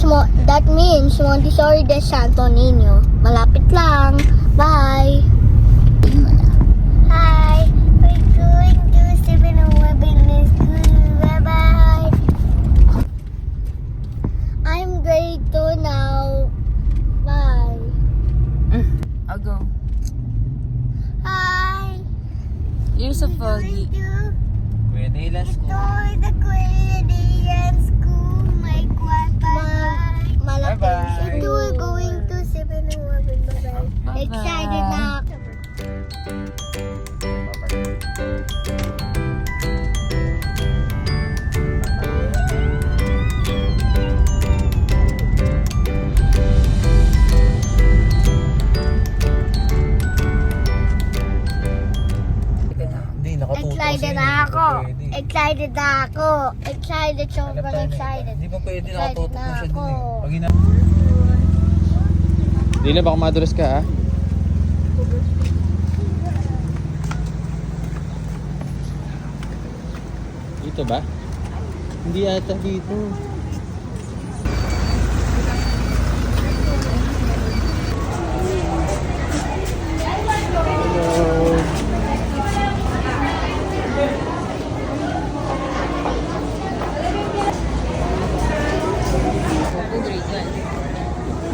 That means Montessori de Santo Niño. Malapit lang. Bye! Hi! We're going to 7-Eleven school. Bye-bye! I'm grade 2 now. Bye! I'll go. Hi! You're so foggy. Kuya Dela Ito the Kuya Dayan School. My malapit. Bye-bye. Ito we're going to 7-Eleven. Bye-bye. Bye-bye. Excited na ako. Hindi, nakatuto Excited na ako. Excited na ako. Excited. Sobrang excited. Hindi pa pwede, Excited nakatuto na po siya ako. dun eh. Pag Hindi na, baka madulas ka ha. Dito ba? Hindi ata dito.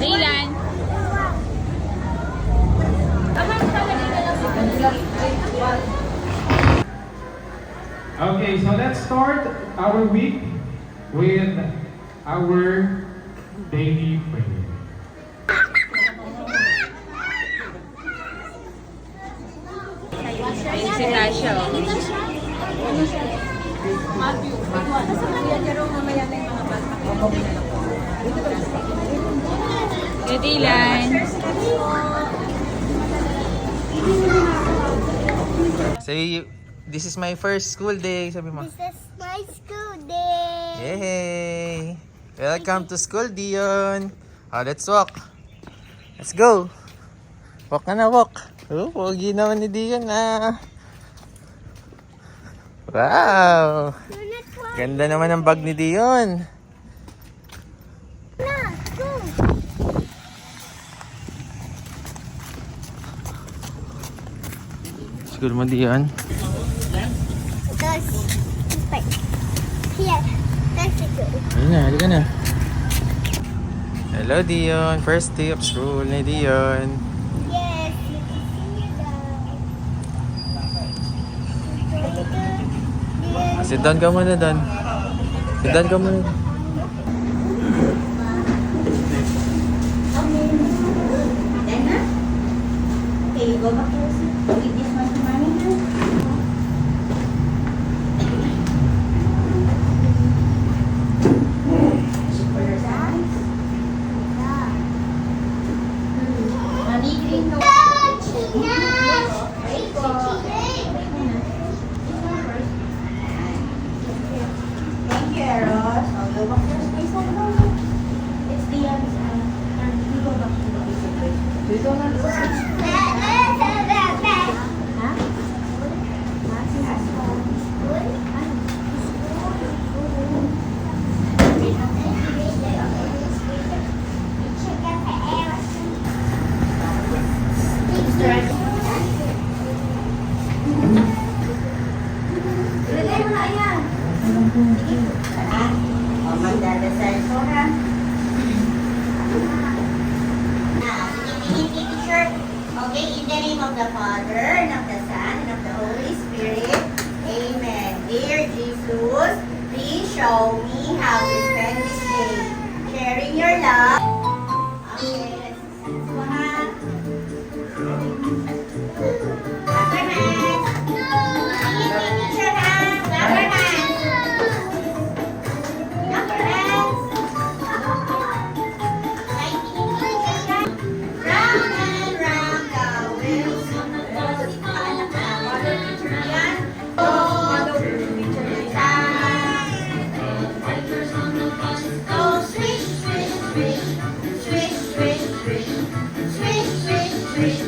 Dylan. Okay, so let's start our week with our daily prayer. Ayun si Tasha. Hey, Dylan. Say, this is my first school day, sabi mo. This is my school day. Yay! Welcome to school, Dion. Let's walk. Let's go. Walk na, walk. Oh, pogi naman ni Dion ah. Wow! Ganda naman ang bag ni Dion. Na, go. Siguro mo Dion. That's here. That's good. Ayun na, halika na. Hello Dion, first day of school ni Dion. Yes, you can see that. Sit down ka muna doon. Sit down ka muna. Okay, go back to your seat. With this one, Thank you, Eros. I'll go back to your space and go. It's the you go back to the space. You don't have to switch. Ilagay mo na yan. Sige. O, magdadasal ko ha. Picture. Okay, in the name of the Father, and of the Son, and of the Holy Spirit. Amen. Dear Jesus, please show me how to spend this day. Sharing your love. Okay, let's go ha. Clap your hands. Sige, picture ha. Clap your hands. Clap your hands. Round and round the wheels on the bus. Yan. Go swish, swish, swish. Swish, swish, swish. Swish, swish, swish.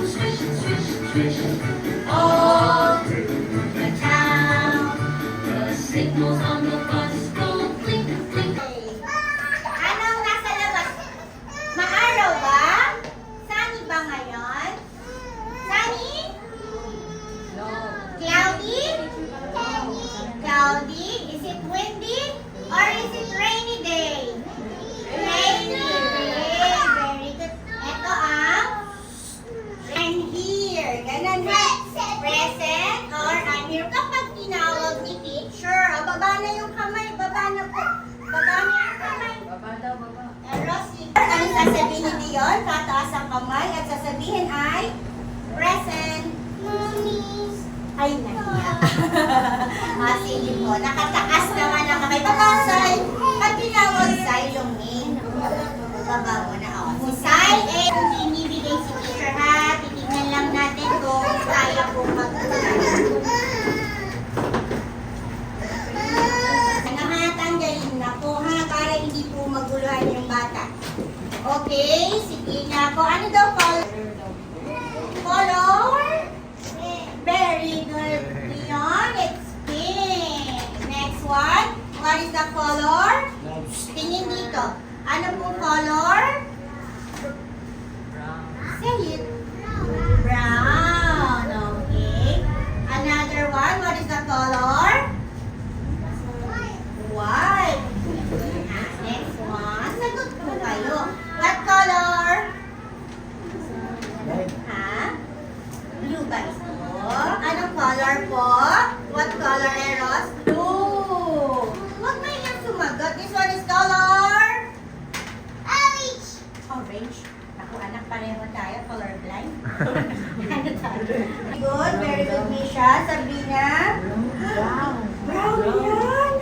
Swish, swish, swish. All through the town. The signals on the bus go blink, blink. sasabihin ni Dion, tataas ang kamay at sasabihin ay present. Ay, nahiya. Sige po, nakataas naman ang kamay. Patasay. At tinawag Sai yung name. Baba mo na ako. Si Sai, binibigay si teacher ha. Titignan lang natin kung kaya pong mag-ulan. Tanggalin na po ha, para hindi po maguluhan yung bata. Okay, sige na po. Ano daw color? Color? Very good. Leon, it's pink. Next one. What is the color? Tingin dito. Ano po color? Say it. Brown. Okay. Another one. What is the color? White. Next one. Sagot po kayo. What color? Ha? Blue ba ito? Anong color po? What color, Eros? Blue. Huwag na yan sumagot. This one is color? Orange. Orange? Ako anak, pareho tayo. Colorblind. Ano tayo? Good. Very good, Misha. Sabrina? Brown. Brown yan.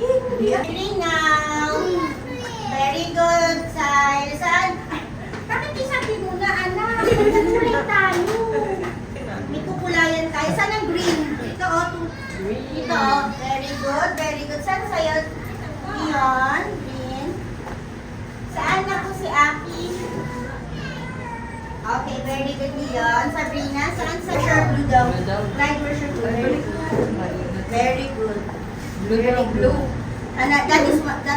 Hindi now. Very good, Sai. Saan? Bakit isabi mo na, anak? Nagkulay tayo. May kukulayan tayo. Saan ang green? Ito, Ito, very good, very good. Saan sa'yo? Leon, green. Saan na po si Aki? Okay, very good, Leon. Sabrina, saan sa shirt blue daw? Light version blue. Very good. Very blue. And that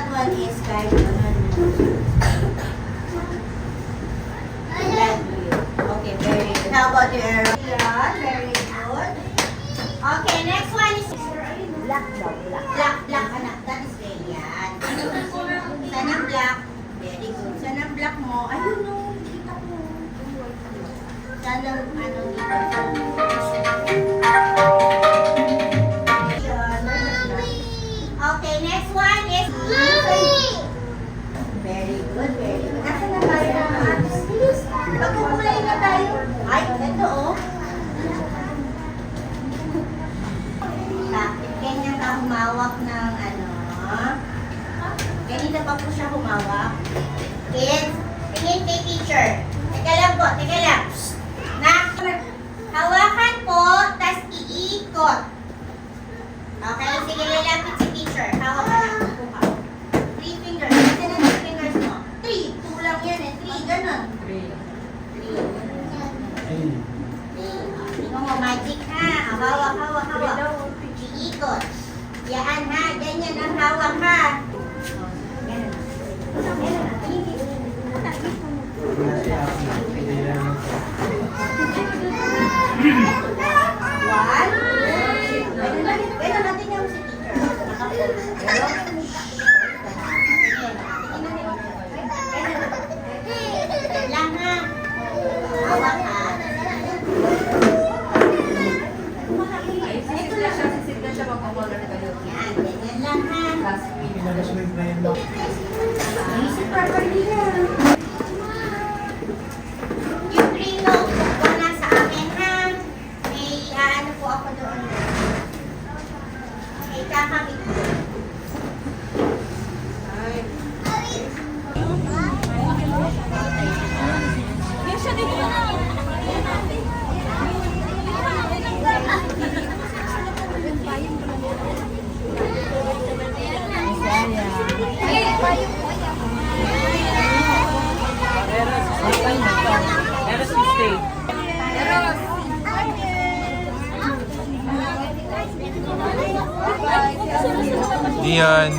one is sky blue. Light blue. Okay, very good. How about your arrow? Yeah, very good. Okay, next one is black daw. Black, anak. That is Rayan. Saan ang black? Very good. Saan ang black mo? Ayun no, kita mo. Saan ang dito? Okay, next one is very good, very good. Nasaan na tayo na? Magkukulay na tayo. Ay, ito oh. Bakit ganyan ka humawak ng ano? Ganito pa po siya humawak. Kids, tingin kay teacher. Teka lang po, teka lang. Hawakan po, tas iikot. Okay, sige, lalapit si teacher. Hawak ka na. 3 fingers. Kasi na 3 fingers mo. 3. 2 lang yan eh. 3, ganun. 3. Tingnan mo, magic ha. Hawak. Iikot. Yan ha. Ganyan ang hawak ha. Ganun. One. Ganun natin yung si teacher. Lang ha. Hawak ha. Ito lang siya. Sisigla siya magpapalar kayo. Yan. Ganyan lang ha. Isip properly yan. Yung green notebook ko nasa akin ha. May ano po ako doon. Okay, kakabit ko. Dion.